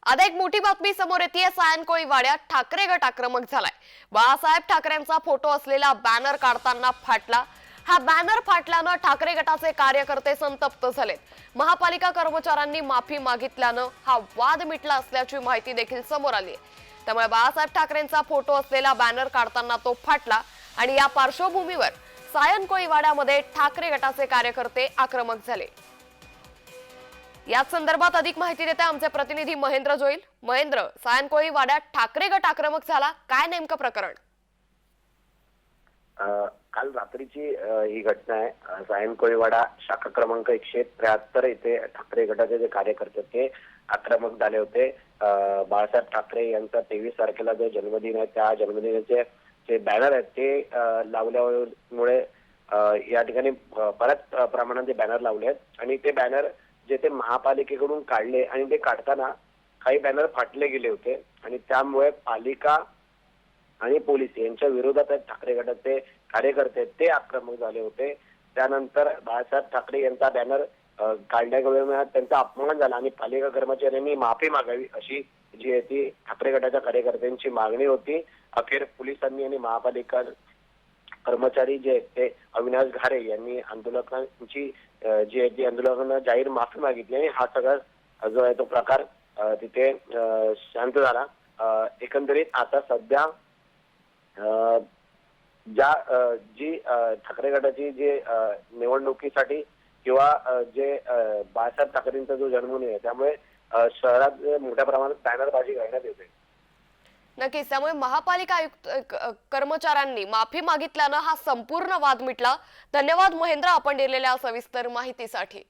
आता एक मोठी बातमी समोर येते। सायन कोळीवाड्यात ठाकरे गट आक्रमक झालाय। बाळासाहेब ठाकरेंचा फोटो असलेला बॅनर काढताना फाटला। हा बॅनर फाटल्यानं ठाकरे गटाचे कार्यकर्ते संतप्त झालेत। महापालिका कर्मचाऱ्यांनी माफी मागितल्यानं हा वाद मिटला असल्याची माहिती देखील समोर आली आहे। त्यामुळे बाळासाहेब ठाकरेंचा फोटो असलेला बॅनर काढताना तो फाटला आणि या पार्श्वभूमीवर सायन कोळीवाड्यामध्ये ठाकरे गटाचे कार्यकर्ते आक्रमक झाले। याच संदर्भात अधिक माहिती देते आमचे प्रतिनिधी महेंद्र जोईल। महेंद्र, सायन कोळीवाड्यात ठाकरे गट आक्रमक झाला, काय नेमकं प्रकरण? काल रात्रीची ही घटना आहे। सायन कोळीवाडा शाखा क्रमांक 173 येथे ठाकरे गटाचे जे कार्यकर्ते ते आक्रमक झाले होते। बाळासाहेब ठाकरे यांचा 23 तारखेला जो जन्मदिन आहे त्या जन्मदिनाचे जे बॅनर आहेत ते लावल्यामुळे या ठिकाणी बऱ्याच प्रमाणात बॅनर लावले आहेत आणि ते बॅनर जे ते महापालिकेकडून काढले आणि ते काढताना काही बॅनर फाटले गेले होते आणि त्यामुळे पालिका आणि पोलीस यांच्या विरोधात ठाकरे गटाचे कार्यकर्ते ते आक्रमक झाले होते। त्यानंतर बाळासाहेब ठाकरे यांचा बॅनर काढण्यावेळी त्यांचा अपमान झाला आणि पालिका कर्मचाऱ्यांनी माफी मागावी अशी जी आहे ती ठाकरे गटाच्या कार्यकर्त्यांची मागणी होती। अखेर पोलिसांनी आणि महापालिका कर्मचारी जे आहेत ते अविनाश घारे यांनी आंदोलकांची जी आहे ती आंदोलकांना जाहीर माफी मागितली आणि हा सगळा जो आहे तो प्रकार तिथे शांत झाला। एकंदरीत आता सध्या जी ठाकरे गटाची जे निवडणुकीसाठी किंवा जे बाळासाहेब ठाकरेंचा जो जन्मदिन आहे त्यामुळे शहरात मोठ्या प्रमाणात बॅनरबाजी करण्यात येते। नक्कीच, त्यामुळे महापालिका आयुक्त कर्मचाऱ्यांनी माफी मागितल्यानं हा संपूर्ण वाद मिटला। धन्यवाद महेंद्र, आपण दिलेल्या सविस्तर माहितीसाठी।